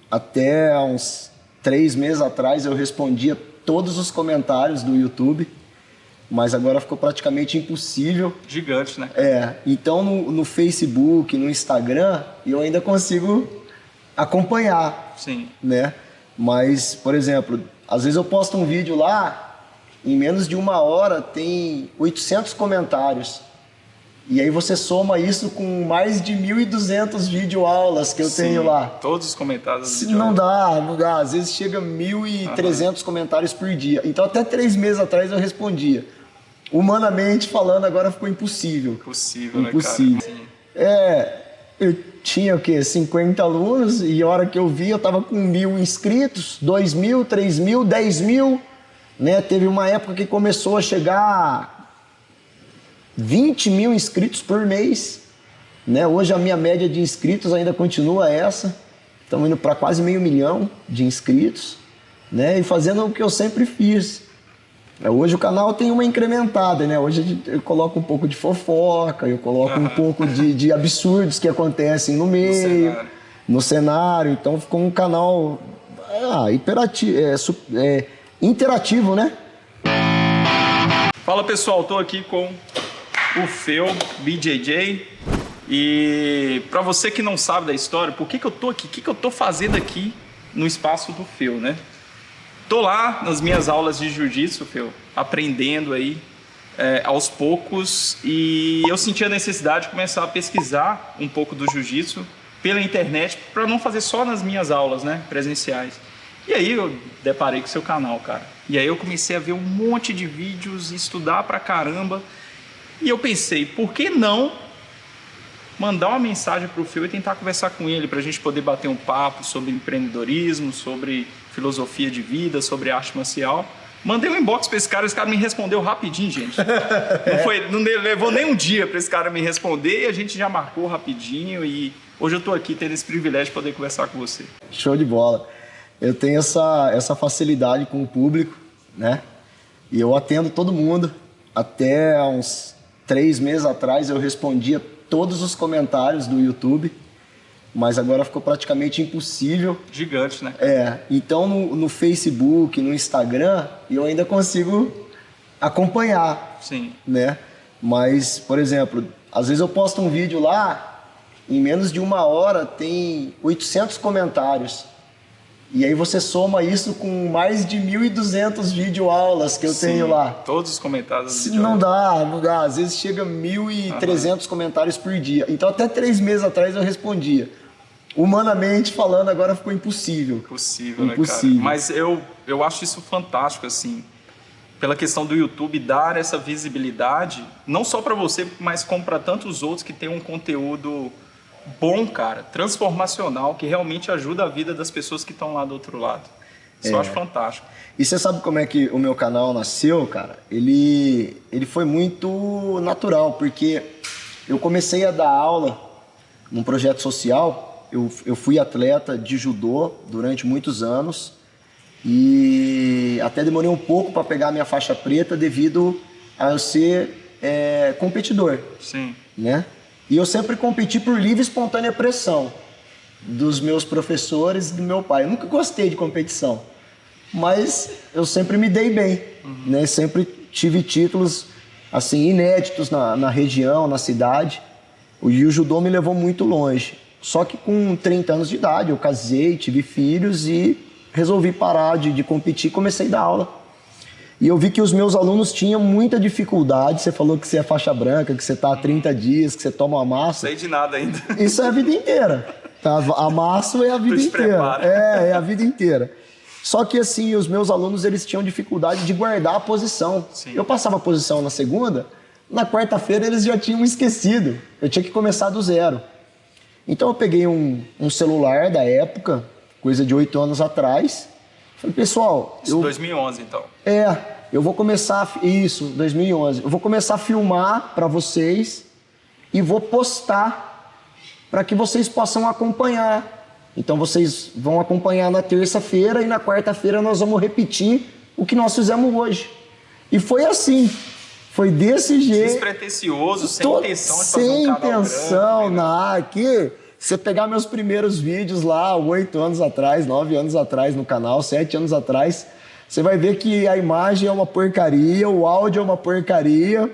Até uns 3 meses atrás eu respondia todos os comentários do YouTube, mas agora ficou praticamente impossível. Gigante, né? Então no Facebook, no Instagram, eu ainda consigo acompanhar. Sim. Né? Mas, por exemplo, às vezes eu posto um vídeo lá, em menos de 1 hora tem 800 comentários. E aí você soma isso com mais de 1.200 videoaulas que eu tenho lá. Todos os comentários. Não dá. Às vezes chega 1.300 comentários por dia. Então até 3 meses atrás eu respondia. Humanamente falando, agora ficou impossível. Impossível, né, cara? Sim. Eu tinha o quê? 50 alunos e a hora que eu vi eu tava com 1.000 inscritos, 2.000, 3.000, 10.000. Né? Teve uma época que começou a chegar 20.000 inscritos por mês, né? Hoje a minha média de inscritos ainda continua essa. Estamos indo para quase 500 mil de inscritos, né? E fazendo o que eu sempre fiz. Hoje o canal tem uma incrementada, né? Hoje eu coloco um pouco de fofoca, eu coloco um pouco de absurdos que acontecem no meio, no cenário. Então ficou um canal interativo, né? Fala pessoal, tô aqui com o Feu BJJ e para você que não sabe da história, por que eu tô aqui, o que eu tô fazendo aqui no espaço do Feu, né? Tô lá nas minhas aulas de jiu-jitsu, Feu, aprendendo aí aos poucos, e eu senti a necessidade de começar a pesquisar um pouco do jiu-jitsu pela internet para não fazer só nas minhas aulas, né, presenciais. E aí eu deparei com o seu canal, cara. E aí eu comecei a ver um monte de vídeos, estudar pra caramba. E eu pensei, por que não mandar uma mensagem pro Feu e tentar conversar com ele pra gente poder bater um papo sobre empreendedorismo, sobre filosofia de vida, sobre arte marcial. Mandei um inbox pra esse cara me respondeu rapidinho, gente. Não levou nem um dia pra esse cara me responder e a gente já marcou rapidinho e hoje eu tô aqui tendo esse privilégio de poder conversar com você. Show de bola. Eu tenho essa facilidade com o público, né? E eu atendo todo mundo. Até uns 3 meses atrás eu respondia todos os comentários do YouTube, mas agora ficou praticamente impossível. Gigante, né? Então no Facebook, no Instagram, eu ainda consigo acompanhar. Sim. Né? Mas, por exemplo, às vezes eu posto um vídeo lá, em menos de 1 hora tem 800 comentários. E aí você soma isso com mais de 1.200 videoaulas que eu tenho lá. Todos os comentários. Não dá. Às vezes chega 1.300 comentários por dia. Então até 3 meses atrás eu respondia. Humanamente falando, agora ficou impossível. Impossível, né, cara? Mas eu acho isso fantástico, assim. Pela questão do YouTube dar essa visibilidade, não só para você, mas como para tantos outros que têm um conteúdo bom, cara, transformacional, que realmente ajuda a vida das pessoas que estão lá do outro lado. Isso eu acho fantástico. E você sabe como é que o meu canal nasceu, cara? Ele foi muito natural, porque eu comecei a dar aula num projeto social. Eu fui atleta de judô durante muitos anos e até demorei um pouco para pegar a minha faixa preta devido a eu ser competidor. Sim. Né? E eu sempre competi por livre e espontânea pressão dos meus professores e do meu pai. Eu nunca gostei de competição, mas eu sempre me dei bem, né? Sempre tive títulos assim, inéditos na região, na cidade. E o judô me levou muito longe. Só que com 30 anos de idade eu casei, tive filhos e resolvi parar de competir e comecei a dar aula. E eu vi que os meus alunos tinham muita dificuldade. Você falou que você é faixa branca, que você está há 30 dias, que você toma amasso. Não sei de nada ainda. Isso é a vida inteira. Tá? Amasso é a vida inteira. É a vida inteira. Só que assim, os meus alunos eles tinham dificuldade de guardar a posição. Sim. Eu passava a posição na segunda, na quarta-feira eles já tinham esquecido. Eu tinha que começar do zero. Então eu peguei um celular da época, coisa de 8 anos atrás. Falei, pessoal... Isso 2011, então. Eu vou começar... Isso, 2011. Eu vou começar a filmar para vocês e vou postar para que vocês possam acompanhar. Então vocês vão acompanhar na terça-feira e na quarta-feira nós vamos repetir o que nós fizemos hoje. E foi assim. Foi desse jeito. Despretensioso, sem intenção de fazer um canal grande, sem intenção, aqui. você pegar meus primeiros vídeos lá, 8 anos atrás, 9 anos atrás no canal, 7 anos atrás, você vai ver que a imagem é uma porcaria, o áudio é uma porcaria.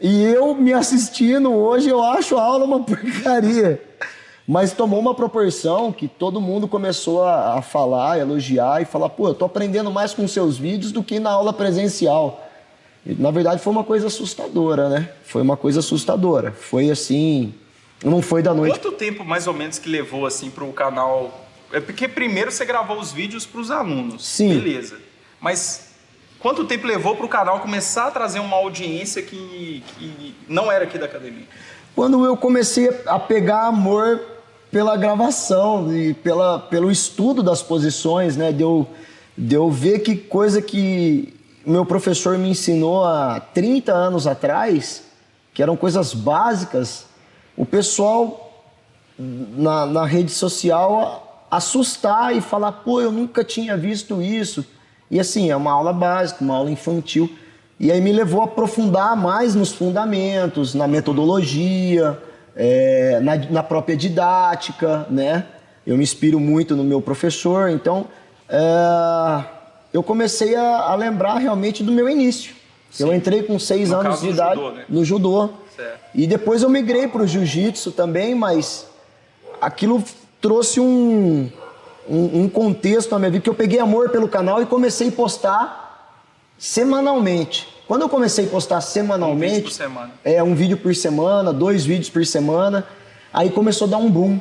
E eu me assistindo hoje, eu acho a aula uma porcaria. Mas tomou uma proporção que todo mundo começou a falar, elogiar e falar, pô, eu tô aprendendo mais com seus vídeos do que na aula presencial. E, na verdade, foi uma coisa assustadora, né? Foi uma coisa assustadora. Foi assim, não foi da noite. Quanto tempo, mais ou menos, que levou, assim, pro canal... É porque primeiro você gravou os vídeos pros alunos. Sim. Beleza. Mas quanto tempo levou pro canal começar a trazer uma audiência que não era aqui da academia? Quando eu comecei a pegar amor pela gravação e pelo estudo das posições, né? De eu ver que coisa que meu professor me ensinou há 30 anos atrás, que eram coisas básicas, o pessoal na rede social assustar e falar, pô, eu nunca tinha visto isso. E assim, é uma aula básica, uma aula infantil. E aí me levou a aprofundar mais nos fundamentos, na metodologia, na própria didática, né? Eu me inspiro muito no meu professor, então eu comecei a lembrar realmente do meu início. Sim. Eu entrei com 6 anos de idade judô, né? no judô. Certo. E depois eu migrei para o jiu-jitsu também, mas aquilo trouxe um contexto na minha vida, que eu peguei amor pelo canal e comecei a postar semanalmente. Quando eu comecei a postar semanalmente... Um vídeo por semana. Um vídeo por semana, 2 vídeos por semana. Aí começou a dar um boom.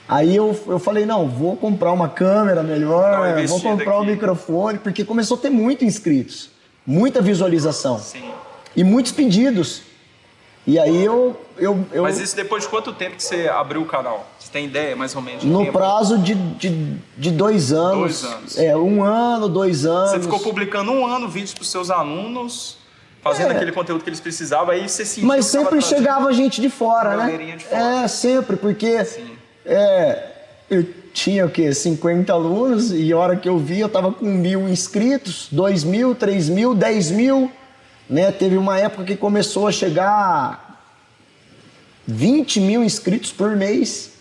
Aí eu falei, não, vou comprar uma câmera melhor, vou comprar um microfone, porque começou a ter muitos inscritos, muita visualização. Sim. E muitos pedidos. E aí eu... Mas isso depois de quanto tempo que você abriu o canal? Você tem ideia, mais ou menos? No prazo de 2 anos. 2 anos. 1 ano, 2 anos. Você ficou publicando 1 ano vídeos para os seus alunos, fazendo aquele conteúdo que eles precisavam, aí você sentiu... Mas sempre chegava gente de fora, né? De fora. Sempre, porque eu tinha o quê? 50 alunos, e a hora que eu vi, eu tava com 1.000 inscritos, 2.000, 3.000, 10.000, né? Teve uma época que começou a chegar 20.000 inscritos por mês,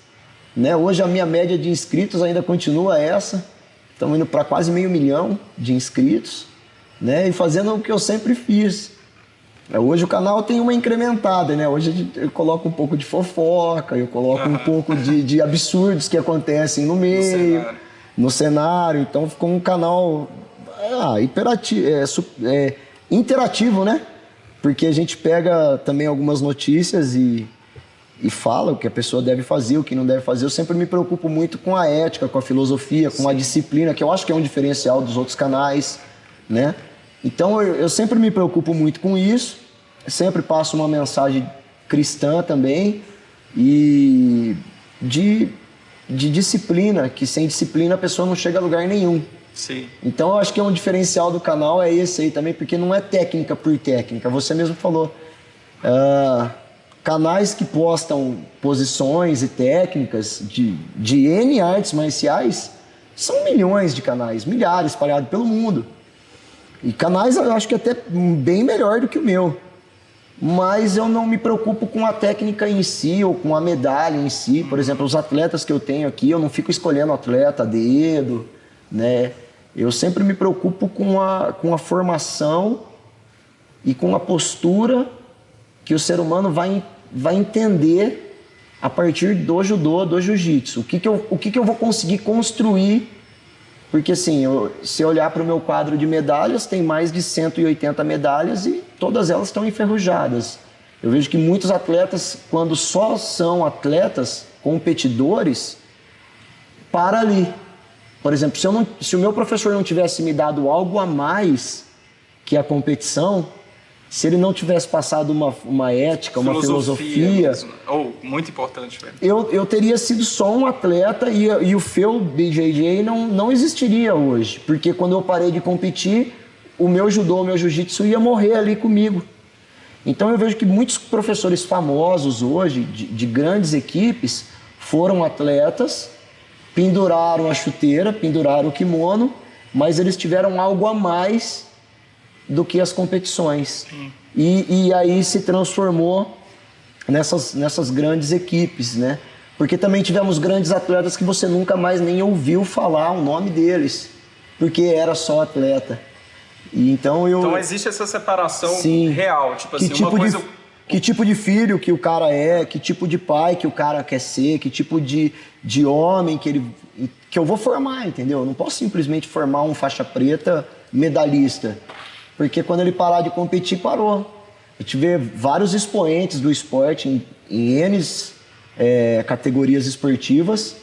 né? Hoje a minha média de inscritos ainda continua essa. Estamos indo para quase 500 mil de inscritos, né? E fazendo o que eu sempre fiz. Hoje o canal tem uma incrementada, né? Hoje eu coloco um pouco de fofoca, eu coloco um pouco de absurdos que acontecem no meio, no cenário. Então ficou um canal interativo, né? Porque a gente pega também algumas notícias e fala o que a pessoa deve fazer, o que não deve fazer. Eu sempre me preocupo muito com a ética, com a filosofia, com a disciplina, que eu acho que é um diferencial dos outros canais, né? Então eu sempre me preocupo muito com isso, sempre passo uma mensagem cristã também e de disciplina, que sem disciplina a pessoa não chega a lugar nenhum. Sim. Então eu acho que é um diferencial do canal, é esse aí também, porque não é técnica por técnica, você mesmo falou. Canais que postam posições e técnicas de N artes marciais, são milhões de canais, milhares espalhados pelo mundo. E canais eu acho que até bem melhor do que o meu. Mas eu não me preocupo com a técnica em si ou com a medalha em si. Por exemplo, os atletas que eu tenho aqui, eu não fico escolhendo atleta a dedo, né? Eu sempre me preocupo com a formação e com a postura que o ser humano vai entender a partir do judô, do jiu-jitsu. O que eu vou conseguir construir. Porque assim, se olhar para o meu quadro de medalhas, tem mais de 180 medalhas e todas elas estão enferrujadas. Eu vejo que muitos atletas, quando só são atletas, competidores, para ali. Por exemplo, se o meu professor não tivesse me dado algo a mais que a competição, se ele não tivesse passado uma ética, uma filosofia... muito importante, velho. Eu teria sido só um atleta e o Phil BJJ não existiria hoje. Porque quando eu parei de competir, o meu judô, o meu jiu-jitsu ia morrer ali comigo. Então eu vejo que muitos professores famosos hoje, de grandes equipes, foram atletas, penduraram a chuteira, penduraram o kimono, mas eles tiveram algo a mais do que as competições. E aí se transformou nessas grandes equipes, né? Porque também tivemos grandes atletas que você nunca mais nem ouviu falar o nome deles, porque era só atleta. E então existe essa separação sim, real, tipo assim, uma coisa... Que tipo de filho que o cara é, que tipo de pai que o cara quer ser, que tipo de homem que eu vou formar, entendeu? Eu não posso simplesmente formar um faixa preta medalhista, porque quando ele parar de competir, parou. A gente vê vários expoentes do esporte em N categorias esportivas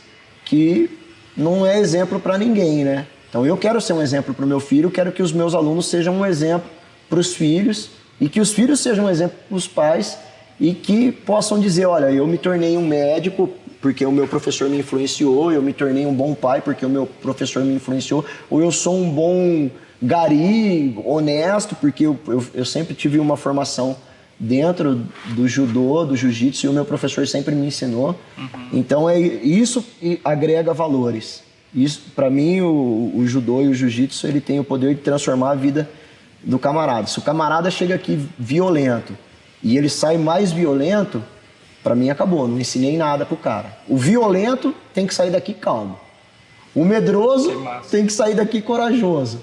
que não é exemplo para ninguém, né? Então eu quero ser um exemplo para o meu filho, quero que os meus alunos sejam um exemplo para os filhos e que os filhos sejam um exemplo para os pais e que possam dizer, olha, eu me tornei um médico porque o meu professor me influenciou, eu me tornei um bom pai porque o meu professor me influenciou, ou eu sou um bom gari, honesto, porque eu sempre tive uma formação dentro do judô, do jiu-jitsu, e o meu professor sempre me ensinou. Então isso agrega valores. Isso, para mim, o judô e o jiu-jitsu, ele tem o poder de transformar a vida do camarada. Se o camarada chega aqui violento e ele sai mais violento, para mim acabou, não ensinei nada pro cara. O violento tem que sair daqui calmo. O medroso tem que sair daqui corajoso.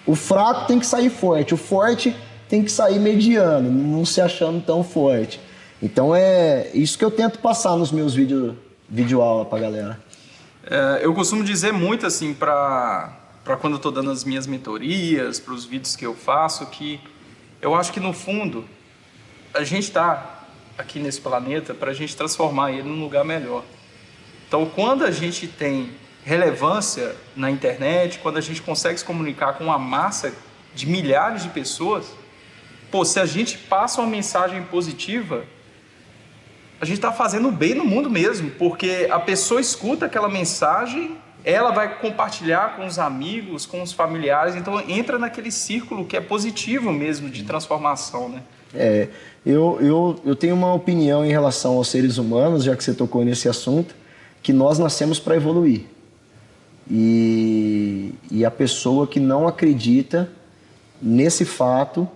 O fraco tem que sair forte. O forte tem que sair mediano, não se achando tão forte. Então é isso que eu tento passar nos meus vídeo aula pra galera. Eu costumo dizer muito assim para quando eu estou dando as minhas mentorias, para os vídeos que eu faço, que eu acho que no fundo a gente está aqui nesse planeta para a gente transformar ele num lugar melhor. Então quando a gente tem relevância na internet, quando a gente consegue se comunicar com uma massa de milhares de pessoas, pô, se a gente passa uma mensagem positiva, a gente está fazendo bem no mundo mesmo, porque a pessoa escuta aquela mensagem, ela vai compartilhar com os amigos, com os familiares, então entra naquele círculo que é positivo mesmo de transformação, né? Eu tenho uma opinião em relação aos seres humanos, já que você tocou nesse assunto, que nós nascemos para evoluir. E a pessoa que não acredita nesse fato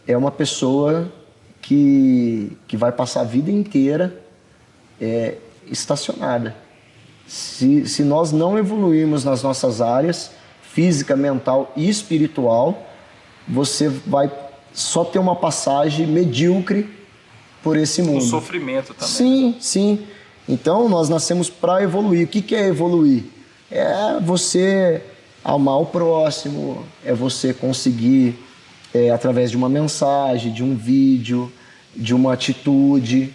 é uma pessoa que vai passar a vida inteira estacionada. Se nós não evoluirmos nas nossas áreas, física, mental e espiritual, você vai só ter uma passagem medíocre por esse mundo. Um sofrimento também. Sim, sim. Então, nós nascemos para evoluir. O que é evoluir? É você amar o próximo, é você conseguir, através de uma mensagem, de um vídeo, de uma atitude,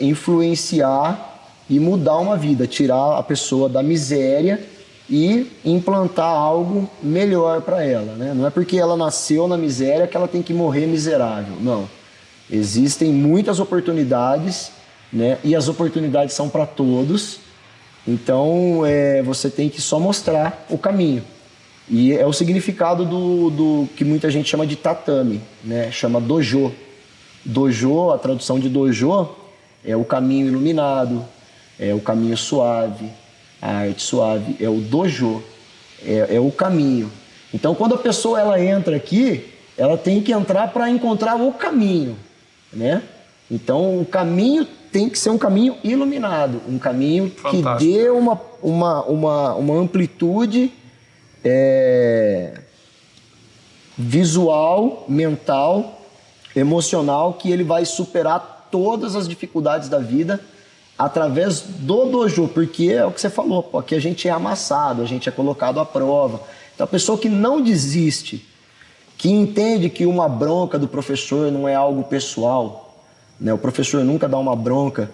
influenciar e mudar uma vida, tirar a pessoa da miséria e implantar algo melhor para ela, né? Não é porque ela nasceu na miséria que ela tem que morrer miserável, não. Existem muitas oportunidades, né? E as oportunidades são para todos, então você tem que só mostrar o caminho. E é o significado do que muita gente chama de tatame, né? Chama dojo. Dojo, a tradução de dojo é o caminho iluminado, é o caminho suave, a arte suave, é o dojo, é o caminho. Então, quando a pessoa ela entra aqui, ela tem que entrar para encontrar o caminho, né? Então, o caminho tem que ser um caminho iluminado, um caminho fantástico, que dê uma amplitude visual, mental, emocional, que ele vai superar todas as dificuldades da vida através do dojo, porque é o que você falou, pô, aqui a gente é amassado, a gente é colocado à prova. Então a pessoa que não desiste, que entende que uma bronca do professor não é algo pessoal, né? O professor nunca dá uma bronca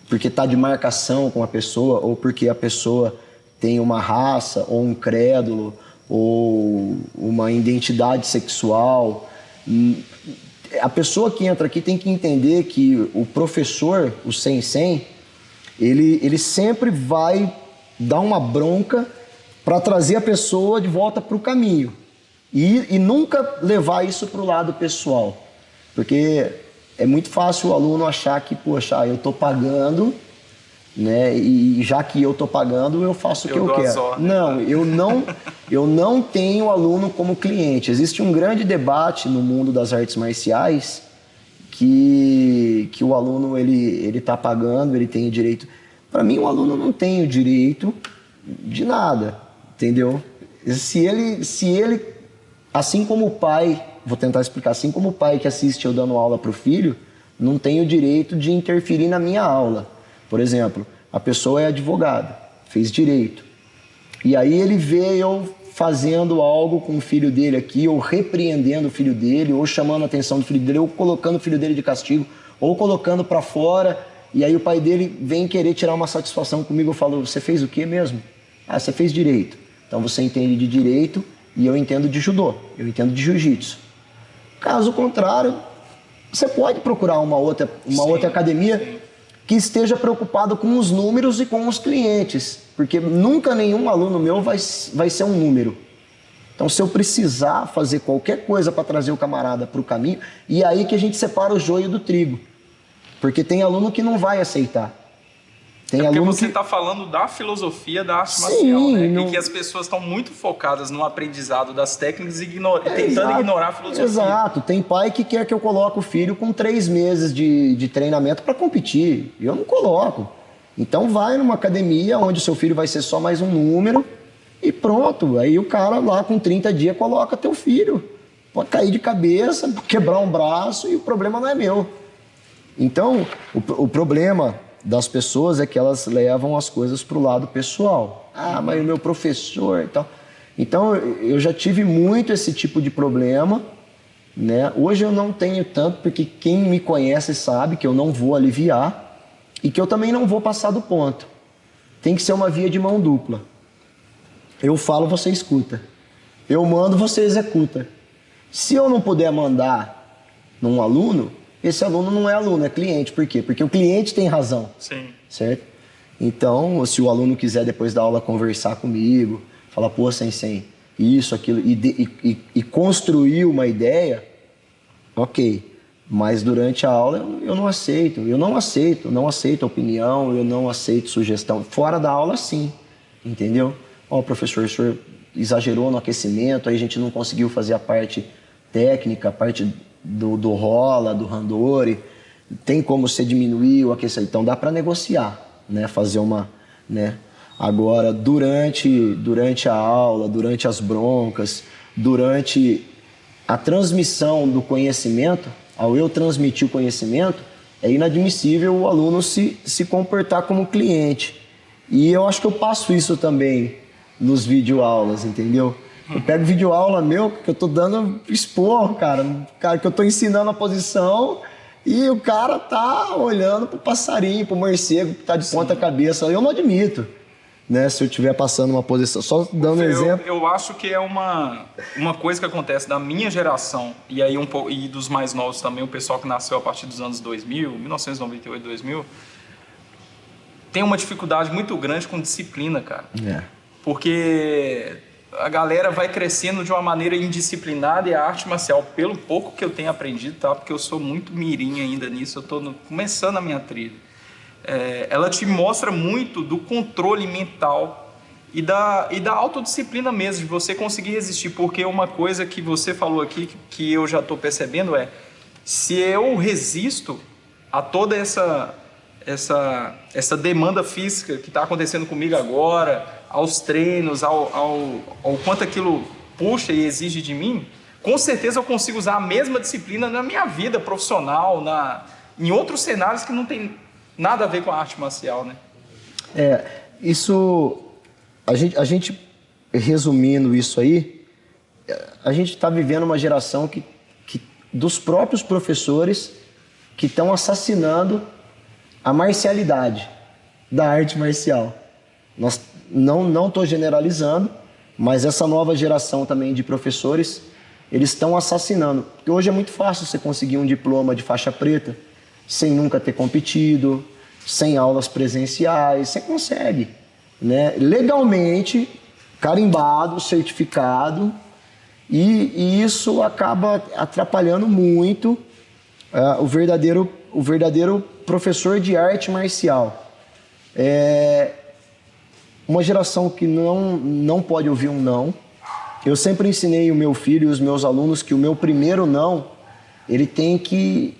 porque está de marcação com a pessoa ou porque a pessoa tem uma raça ou um crédulo ou uma identidade sexual. A pessoa que entra aqui tem que entender que o professor, o sensei, ele sempre vai dar uma bronca para trazer a pessoa de volta para o caminho e nunca levar isso para o lado pessoal, porque é muito fácil o aluno achar que, poxa, eu estou pagando, né? E já que eu estou pagando, eu faço o que eu quero. Não, eu não tenho aluno como cliente. Existe um grande debate no mundo das artes marciais que o aluno ele está pagando, ele tem o direito. Para mim, o aluno não tem o direito de nada, entendeu? Se ele, assim como o pai, vou tentar explicar, assim como o pai que assiste eu dando aula para o filho, não tem o direito de interferir na minha aula. Por exemplo, a pessoa é advogada, fez direito, e aí ele vê eu fazendo algo com o filho dele aqui, ou repreendendo o filho dele, ou chamando a atenção do filho dele, ou colocando o filho dele de castigo, ou colocando para fora, e aí o pai dele vem querer tirar uma satisfação comigo. Eu falo, você fez o quê mesmo? Ah, você fez direito. Então você entende de direito e eu entendo de judô, eu entendo de jiu-jitsu. Caso contrário, você pode procurar uma outra academia que esteja preocupado com os números e com os clientes, porque nunca nenhum aluno meu vai ser um número. Então, se eu precisar fazer qualquer coisa para trazer o camarada para o caminho, e aí que a gente separa o joio do trigo, porque tem aluno que não vai aceitar. Tem porque você está falando da filosofia da arte marcial, né? Não... E que as pessoas estão muito focadas no aprendizado das técnicas e tentando ignorar a filosofia. Exato. Tem pai que quer que eu coloque o filho com 3 meses de treinamento para competir. Eu não coloco. Então vai numa academia onde o seu filho vai ser só mais um número e pronto. Aí o cara lá com 30 dias coloca teu filho. Pode cair de cabeça, quebrar um braço e o problema não é meu. Então, o problema das pessoas é que elas levam as coisas para o lado pessoal. Ah, mas o meu professor e tal. Então, eu já tive muito esse tipo de problema, né? Hoje eu não tenho tanto, porque quem me conhece sabe que eu não vou aliviar e que eu também não vou passar do ponto. Tem que ser uma via de mão dupla. Eu falo, você escuta. Eu mando, você executa. Se eu não puder mandar num aluno, esse aluno não é aluno, é cliente. Por quê? Porque o cliente tem razão. Sim. Certo? Então, se o aluno quiser depois da aula conversar comigo, falar, pô, sensei, isso, aquilo, e construir uma ideia, ok. Mas durante a aula eu não aceito. Eu não aceito opinião, eu não aceito sugestão. Fora da aula, sim. Entendeu? Ó, professor, o senhor exagerou no aquecimento, aí a gente não conseguiu fazer a parte técnica, a parte do rola, do randori, tem como você diminuir o aquecimento, então dá para negociar, né? Fazer uma, né? Agora, durante a aula, durante as broncas, durante a transmissão do conhecimento, ao eu transmitir o conhecimento, é inadmissível o aluno se comportar como cliente. E eu acho que eu passo isso também nos videoaulas, entendeu? Eu pego videoaula meu, que eu tô dando expor, cara, que eu tô ensinando a posição e o cara tá olhando pro passarinho, pro morcego que tá de ponta cabeça. Eu não admito, né, se eu estiver passando uma posição. Só dando um exemplo. Eu acho que é uma coisa que acontece da minha geração e aí e dos mais novos também, o pessoal que nasceu a partir dos anos 2000, 1998, 2000, tem uma dificuldade muito grande com disciplina, cara. Porque a galera vai crescendo de uma maneira indisciplinada e a arte marcial, pelo pouco que eu tenho aprendido, tá? Porque eu sou muito mirim ainda nisso, eu estou começando a minha trilha. Ela te mostra muito do controle mental e da autodisciplina mesmo, de você conseguir resistir. Porque uma coisa que você falou aqui, que eu já estou percebendo se eu resisto a toda essa demanda física que está acontecendo comigo agora, aos treinos, ao quanto aquilo puxa e exige de mim, com certeza eu consigo usar a mesma disciplina na minha vida profissional, em outros cenários que não tem nada a ver com a arte marcial, né? Isso, a gente resumindo isso aí, a gente está vivendo uma geração que dos próprios professores que estão assassinando a marcialidade da arte marcial. Não estou generalizando, mas essa nova geração também de professores, eles estão assassinando. Porque hoje é muito fácil você conseguir um diploma de faixa preta sem nunca ter competido, sem aulas presenciais, você consegue, né? Legalmente, carimbado, certificado, e isso acaba atrapalhando muito o verdadeiro professor de arte marcial. Uma geração que não pode ouvir um não. Eu sempre ensinei o meu filho e os meus alunos que o meu primeiro não, ele tem que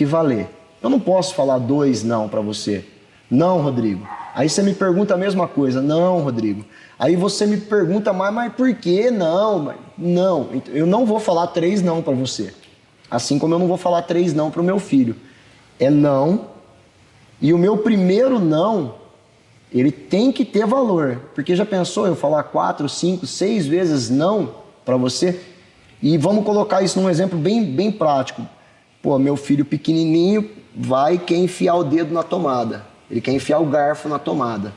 valer. Eu não posso falar 2 não para você. Não, Rodrigo. Aí você me pergunta a mesma coisa. Não, Rodrigo. Aí você me pergunta mais, mas por quê? Não, mas não. Eu não vou falar 3 não para você. Assim como eu não vou falar 3 não para o meu filho. É não. E o meu primeiro não, ele tem que ter valor. Porque já pensou eu falar 4, 5, 6 vezes não para você? E vamos colocar isso num exemplo bem prático. Pô, meu filho pequenininho vai quer enfiar o dedo na tomada. Ele quer enfiar o garfo na tomada.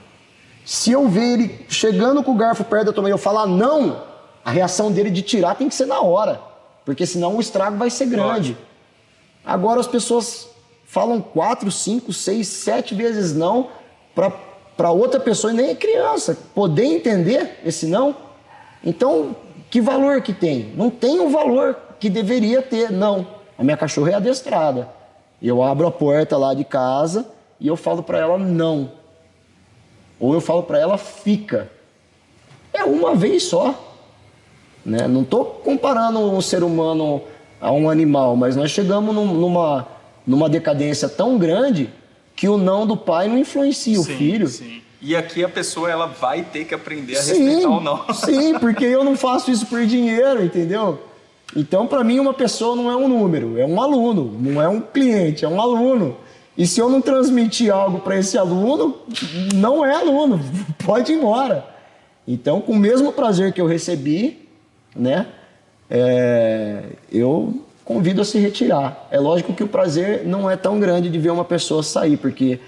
Se eu ver ele chegando com o garfo perto da tomada e eu falar não, a reação dele de tirar tem que ser na hora. Porque senão o estrago vai ser grande. Agora as pessoas falam 4, 5, 6, 7 vezes não para outra pessoa e nem é criança poder entender esse não. Então, que valor que tem? Não tem o valor que deveria ter, não. A minha cachorra é adestrada. Eu abro a porta lá de casa e eu falo para ela não. Ou eu falo para ela fica. É uma vez só. Né? Não estou comparando um ser humano a um animal, mas nós chegamos numa decadência tão grande que o não do pai não influencia o filho. Sim. E aqui a pessoa ela vai ter que aprender a respeitar o não. Sim, porque eu não faço isso por dinheiro, entendeu? Então, para mim, uma pessoa não é um número, é um aluno, não é um cliente, é um aluno. E se eu não transmitir algo para esse aluno, não é aluno, pode ir embora. Então, com o mesmo prazer que eu recebi, né, eu convido a se retirar. É lógico que o prazer não é tão grande de ver uma pessoa sair, porque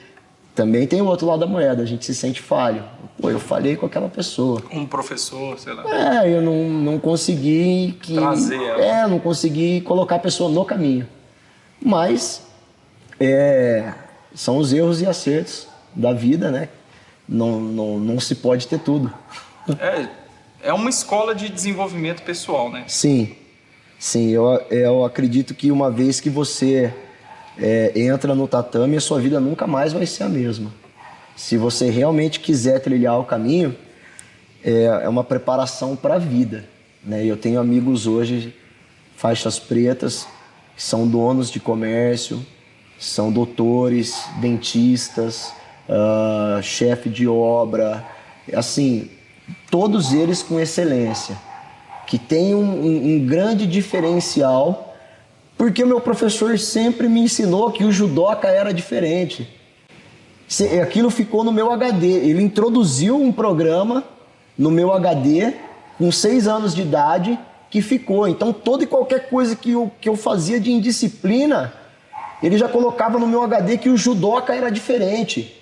também tem o outro lado da moeda, a gente se sente falho. Pô, eu falhei com aquela pessoa. Um professor, sei lá. Eu não consegui trazer ela. não consegui colocar a pessoa no caminho. Mas são os erros e acertos da vida, né? Não se pode ter tudo. É uma escola de desenvolvimento pessoal, né? Sim, eu acredito que uma vez que você entra no tatame, a sua vida nunca mais vai ser a mesma. Se você realmente quiser trilhar o caminho, é uma preparação para a vida, né? Eu tenho amigos hoje, faixas pretas, que são donos de comércio, são doutores, dentistas, chefe de obra, assim, todos eles com excelência, que tem um grande diferencial, porque o meu professor sempre me ensinou que o judoca era diferente. Aquilo ficou no meu HD. Ele introduziu um programa no meu HD com 6 anos de idade que ficou. Então, toda e qualquer coisa que eu fazia de indisciplina, ele já colocava no meu HD que o judoca era diferente.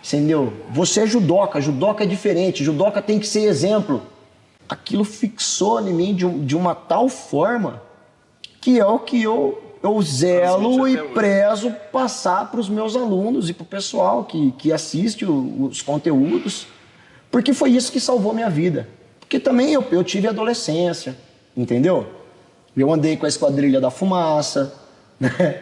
Entendeu? Você é judoca é diferente, judoca tem que ser exemplo. Aquilo fixou em mim de uma tal forma que é o que eu zelo e prezo passar para os meus alunos e para o pessoal que assiste os conteúdos, porque foi isso que salvou minha vida. Porque também eu tive adolescência, entendeu? Eu andei com a Esquadrilha da Fumaça, né?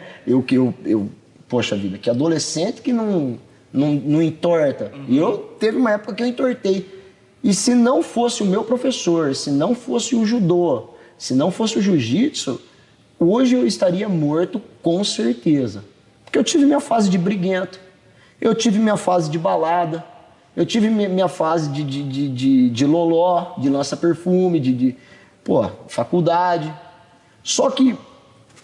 Poxa vida, que adolescente que não entorta. E eu teve uma época que eu entortei. E se não fosse o meu professor, se não fosse o judô, se não fosse o jiu-jitsu, hoje eu estaria morto com certeza. Porque eu tive minha fase de briguento, eu tive minha fase de balada, eu tive minha fase de loló, de lança-perfume, faculdade. Só que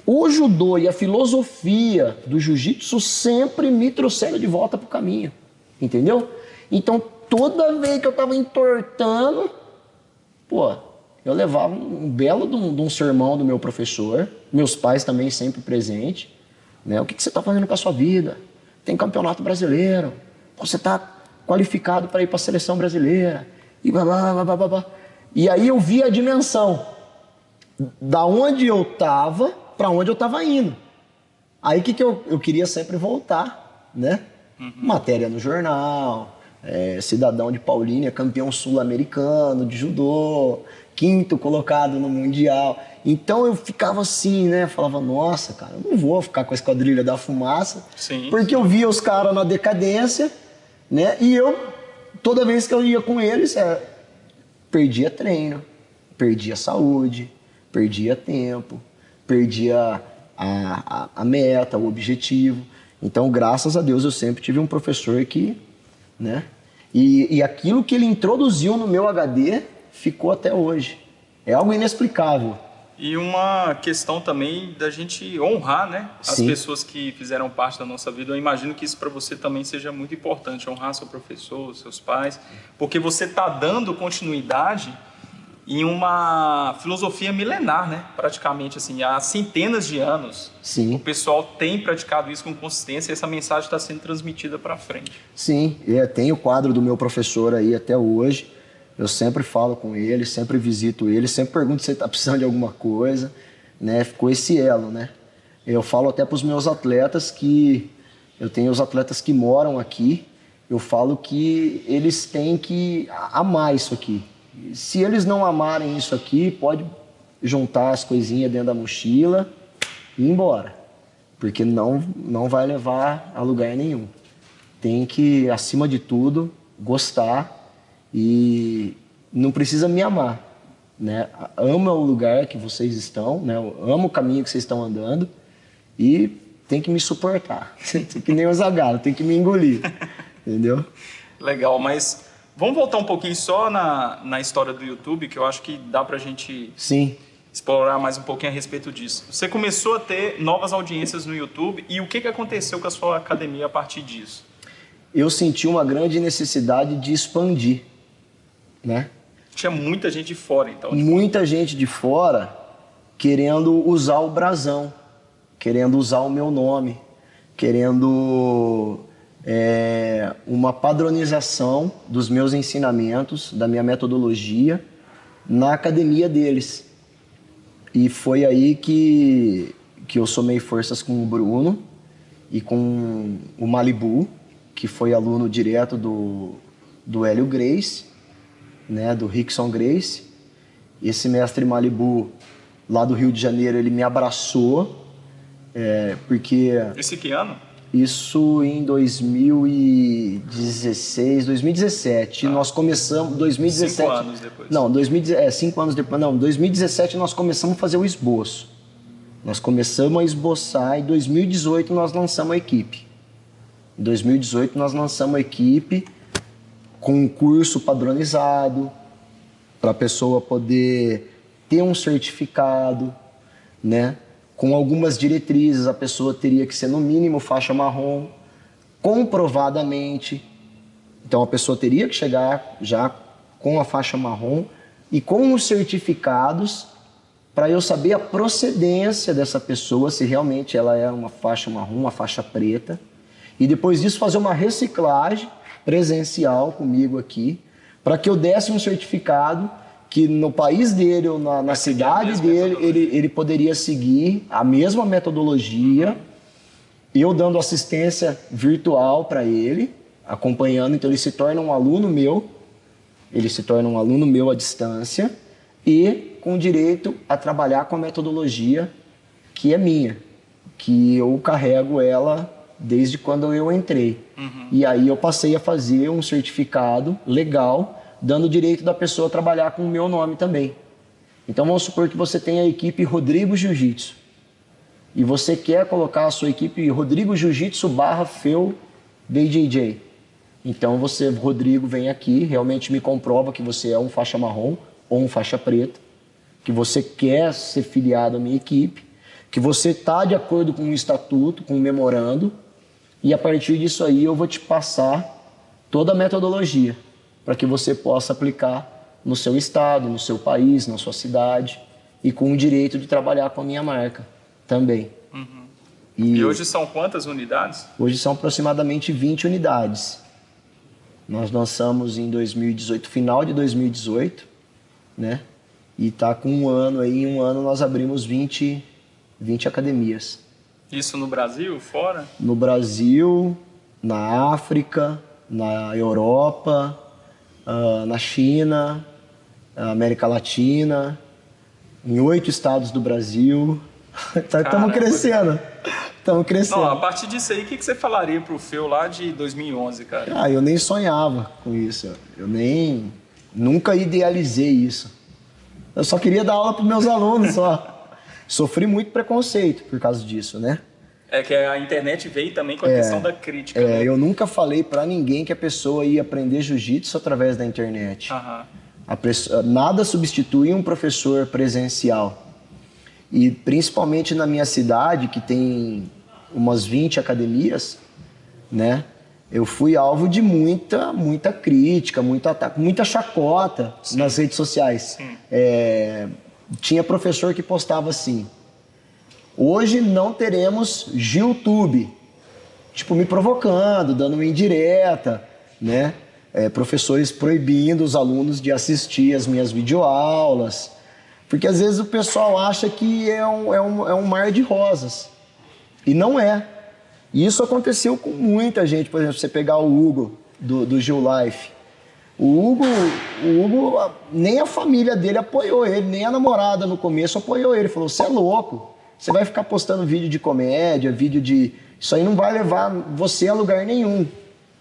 o judô e a filosofia do jiu-jitsu sempre me trouxeram de volta para o caminho, entendeu? Então, toda vez que eu estava entortando, eu levava um belo de um sermão do meu professor, meus pais também sempre presentes, né? O que você está fazendo com a sua vida? Tem campeonato brasileiro, você está qualificado para ir para a seleção brasileira, e blá, blá, blá, blá, blá. E aí eu vi a dimensão da onde eu estava para onde eu estava indo. Aí o que eu queria sempre voltar, né? Matéria no jornal, cidadão de Paulínia, campeão sul-americano de judô, 5º colocado no mundial. Então eu ficava assim, né? Falava, nossa, cara, eu não vou ficar com a Esquadrilha da Fumaça, porque eu via os caras na decadência, né? E eu, toda vez que eu ia com eles, perdia treino, perdia saúde, perdia tempo, perdia a meta, o objetivo. Então, graças a Deus, eu sempre tive um professor que, né? E aquilo que ele introduziu no meu HD ficou até hoje. É algo inexplicável. E uma questão também da gente honrar, né, as Sim. pessoas que fizeram parte da nossa vida. Eu imagino que isso para você também seja muito importante, honrar seu professor, seus pais, porque você está dando continuidade em uma filosofia milenar, né, praticamente assim, há centenas de anos. Sim. O pessoal tem praticado isso com consistência e essa mensagem está sendo transmitida para frente. Sim, tem o quadro do meu professor aí até hoje. Eu sempre falo com ele, sempre visito ele, sempre pergunto se ele está precisando de alguma coisa, né? Ficou esse elo, né? Eu falo até para os meus atletas que... Eu tenho os atletas que moram aqui, eu falo que eles têm que amar isso aqui. Se eles não amarem isso aqui, pode juntar as coisinhas dentro da mochila e ir embora. Porque não vai levar a lugar nenhum. Tem que, acima de tudo, gostar. E não precisa me amar, né? Ama o lugar que vocês estão, né? Ama o caminho que vocês estão andando e tem que me suportar. Que nem o Zagallo, tem que me engolir, entendeu? Legal, mas vamos voltar um pouquinho só na história do YouTube, que eu acho que dá pra gente Sim. explorar mais um pouquinho a respeito disso. Você começou a ter novas audiências no YouTube e o que aconteceu com a sua academia a partir disso? Eu senti uma grande necessidade de expandir, né? Tinha muita gente de fora, então. Muita gente de fora querendo usar o brasão, querendo usar o meu nome, querendo uma padronização dos meus ensinamentos, da minha metodologia na academia deles. E foi aí que eu somei forças com o Bruno e com o Malibu, que foi aluno direto do Hélio Gracie, né, do Rickson Gracie. Esse mestre Malibu, lá do Rio de Janeiro, ele me abraçou, porque... Esse que ano? Isso em 2016, 2017. Nós começamos... 2017, 5 anos depois. Não, 5 anos depois. Não, 2017 nós começamos a fazer o esboço. Nós começamos a esboçar e em 2018 nós lançamos a equipe. Em 2018 nós lançamos a equipe com um curso padronizado para a pessoa poder ter um certificado, né? Com algumas diretrizes, a pessoa teria que ser no mínimo faixa marrom, comprovadamente. Então a pessoa teria que chegar já com a faixa marrom e com os certificados para eu saber a procedência dessa pessoa, se realmente ela é uma faixa marrom, uma faixa preta. E depois disso fazer uma reciclagem presencial comigo aqui, para que eu desse um certificado que no país dele ou na cidade dele ele poderia seguir a mesma metodologia, eu dando assistência virtual para ele, acompanhando, então ele se torna um aluno meu à distância e com direito a trabalhar com a metodologia que é minha, que eu carrego ela desde quando eu entrei. E aí eu passei a fazer um certificado legal, dando o direito da pessoa trabalhar com o meu nome também. Então vamos supor que você tem a equipe Rodrigo Jiu-Jitsu e você quer colocar a sua equipe Rodrigo Jiu-Jitsu /Feu BJJ. Então você, Rodrigo, vem aqui, realmente me comprova que você é um faixa marrom ou um faixa preta, que você quer ser filiado à minha equipe, que você está de acordo com o estatuto, com o memorando, e a partir disso aí eu vou te passar toda a metodologia para que você possa aplicar no seu estado, no seu país, na sua cidade e com o direito de trabalhar com a minha marca também. E hoje são quantas unidades? Hoje são aproximadamente 20 unidades. Nós lançamos em 2018, final de 2018, né? E tá com um ano aí, em um ano nós abrimos 20 academias. Isso no Brasil, fora? No Brasil, na África, na Europa, na China, na América Latina, em 8 estados do Brasil. Estamos crescendo. Estamos crescendo. Não, a partir disso aí, o que você falaria pro Feu lá de 2011, cara? Eu nem sonhava com isso. Nunca idealizei isso. Eu só queria dar aula para meus alunos, só. Sofri muito preconceito por causa disso, né? É que a internet veio também com a questão da crítica. Né? Eu nunca falei pra ninguém que a pessoa ia aprender jiu-jitsu através da internet. Nada substitui um professor presencial. E principalmente na minha cidade, que tem umas 20 academias, né? Eu fui alvo de muita crítica, muito ataque, muita chacota nas redes sociais. Tinha professor que postava assim: hoje não teremos YouTube. Tipo, me provocando, dando uma indireta, né? Professores proibindo os alunos de assistir as minhas videoaulas. Porque às vezes o pessoal acha que é um mar de rosas. E não é. E isso aconteceu com muita gente. Por exemplo, você pegar o Hugo, do Gil Life. O Hugo, nem a família dele apoiou ele, nem a namorada no começo apoiou ele. Falou: você é louco, você vai ficar postando vídeo de comédia, vídeo de... Isso aí não vai levar você a lugar nenhum.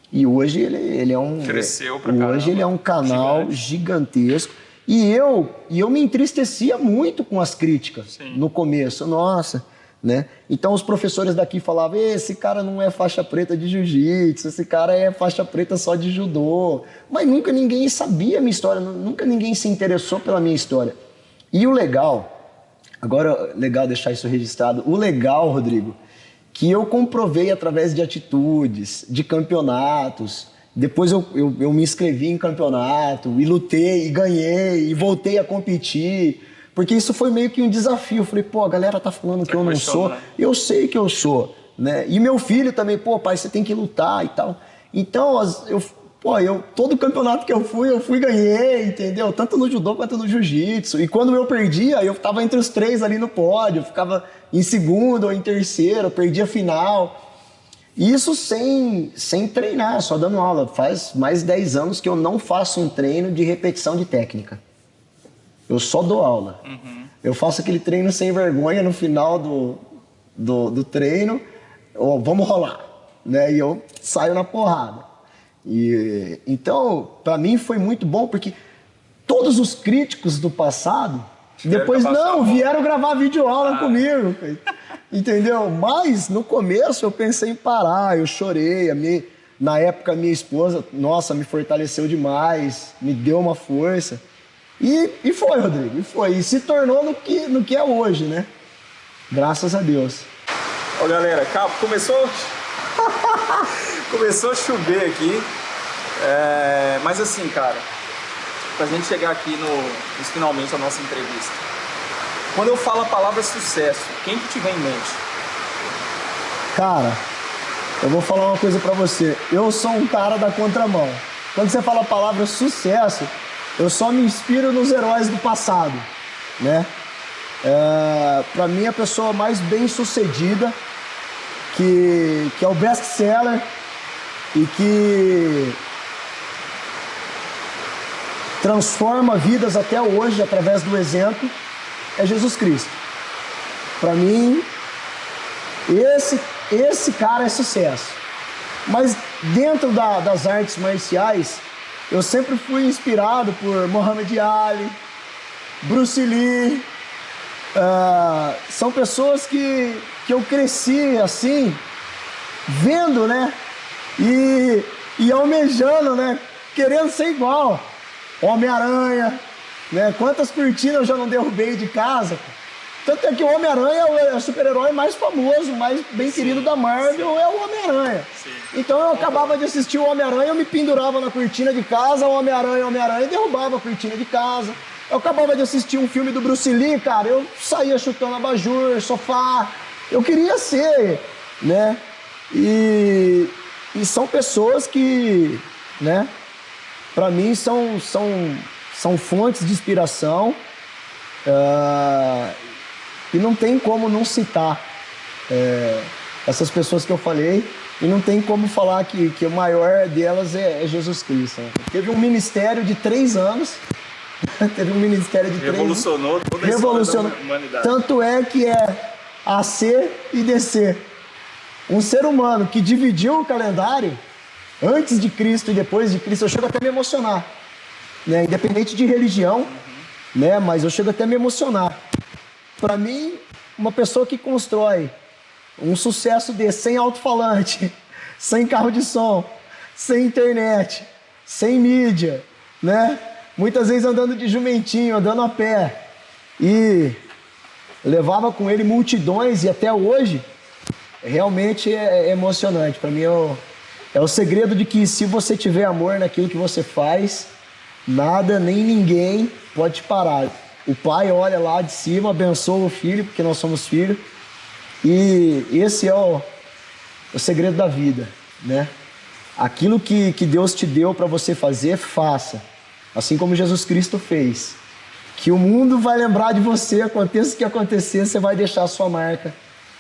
E hoje ele é um... Cresceu pra caramba. Hoje ele é um canal gigantesco. E eu me entristecia muito com as críticas no começo. Nossa... Né? Então os professores daqui falavam: esse cara não é faixa preta de jiu-jitsu, esse cara é faixa preta só de judô. Mas nunca ninguém sabia a minha história, nunca ninguém se interessou pela minha história. E o legal, agora legal deixar isso registrado, o legal, Rodrigo, que eu comprovei através de atitudes, de campeonatos. Depois eu me inscrevi em campeonato e lutei e ganhei e voltei a competir. Porque isso foi meio que um desafio. Eu falei: pô, a galera tá falando que eu não sou. Eu sei que eu sou, né? E meu filho também: pô, pai, você tem que lutar e tal. Então, todo campeonato que eu fui e ganhei, entendeu? Tanto no judô quanto no jiu-jitsu. E quando eu perdia, eu tava entre os 3 ali no pódio. Eu ficava em segundo ou em terceiro, eu perdia a final. Isso sem treinar, só dando aula. Faz mais de 10 anos que eu não faço um treino de repetição de técnica. Eu só dou aula. Eu faço aquele treino sem vergonha no final do treino. Vamos rolar. Né? E eu saio na porrada. Então, para mim foi muito bom, porque todos os críticos do passado, depois vieram gravar videoaula comigo. Entendeu? Mas no começo eu pensei em parar, eu chorei. Na época a minha esposa, nossa, me fortaleceu demais, me deu uma força. E foi, Rodrigo, e se tornou no que é hoje, né? Graças a Deus. Ó, galera, começou a chover aqui, mas assim, cara, pra gente chegar aqui nos finalmente da nossa entrevista, quando eu falo a palavra sucesso, quem que te vem em mente? Cara, eu vou falar uma coisa pra você. Eu sou um cara da contramão. Quando você fala a palavra sucesso, eu só me inspiro nos heróis do passado, né? Para mim, a pessoa mais bem-sucedida, que é o best-seller e que transforma vidas até hoje através do exemplo, é Jesus Cristo. Para mim, esse cara é sucesso. Mas dentro das artes marciais, eu sempre fui inspirado por Muhammad Ali, Bruce Lee. São pessoas que eu cresci assim, vendo, né? E almejando, né? Querendo ser igual. Homem-Aranha, né? Quantas cortinas eu já não derrubei de casa. Tanto é que o Homem-Aranha é o super-herói mais famoso, mais bem querido da Marvel, é o Homem-Aranha. Então eu acabava de assistir o Homem-Aranha, eu me pendurava na cortina de casa, Homem-Aranha, e derrubava a cortina de casa. Eu acabava de assistir um filme do Bruce Lee, cara, eu saía chutando abajur, sofá. Eu queria ser, né? E são pessoas que, né, pra mim são fontes de inspiração. E não tem como não citar essas pessoas que eu falei, e não tem como falar que o maior delas é Jesus Cristo. Né? Teve um ministério de 3 anos, revolucionou toda a história da humanidade. Tanto é que é AC e DC. Um ser humano que dividiu o calendário antes de Cristo e depois de Cristo, eu chego até a me emocionar, né? Independente de religião, né? Mas eu chego até a me emocionar. Para mim, uma pessoa que constrói um sucesso desse, sem alto-falante, sem carro de som, sem internet, sem mídia, né? Muitas vezes andando de jumentinho, andando a pé. E levava com ele multidões e até hoje realmente é emocionante. Para mim é o segredo de que se você tiver amor naquilo que você faz, nada nem ninguém pode te parar. O pai olha lá de cima, abençoa o filho, porque nós somos filhos. E esse é o segredo da vida, né? Aquilo que Deus te deu para você fazer, faça. Assim como Jesus Cristo fez. Que o mundo vai lembrar de você, aconteça o que acontecer, você vai deixar a sua marca.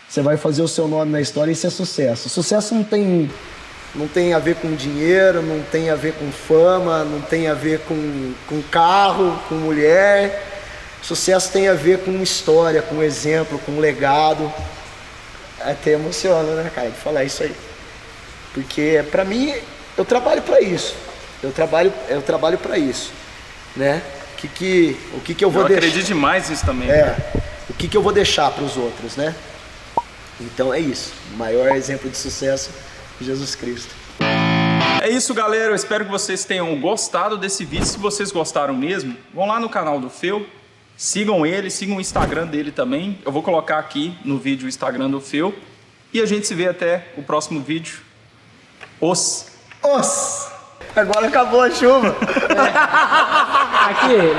Você vai fazer o seu nome na história e isso é sucesso. Sucesso não tem a ver com dinheiro, não tem a ver com fama, não tem a ver com carro, com mulher. Sucesso tem a ver com história, com exemplo, com legado. Até emociona, né, cara, de falar isso aí. Porque, pra mim, eu trabalho pra isso. Eu trabalho pra isso, né? O que eu vou deixar? Eu acredito demais nisso também. O que eu vou deixar pros outros, né? Então é isso. O maior exemplo de sucesso, Jesus Cristo. É isso, galera. Eu espero que vocês tenham gostado desse vídeo. Se vocês gostaram mesmo, vão lá no canal do Feu. Sigam ele, sigam o Instagram dele também. Eu vou colocar aqui no vídeo o Instagram do Feu. E a gente se vê até o próximo vídeo. Agora acabou a chuva. Aqui.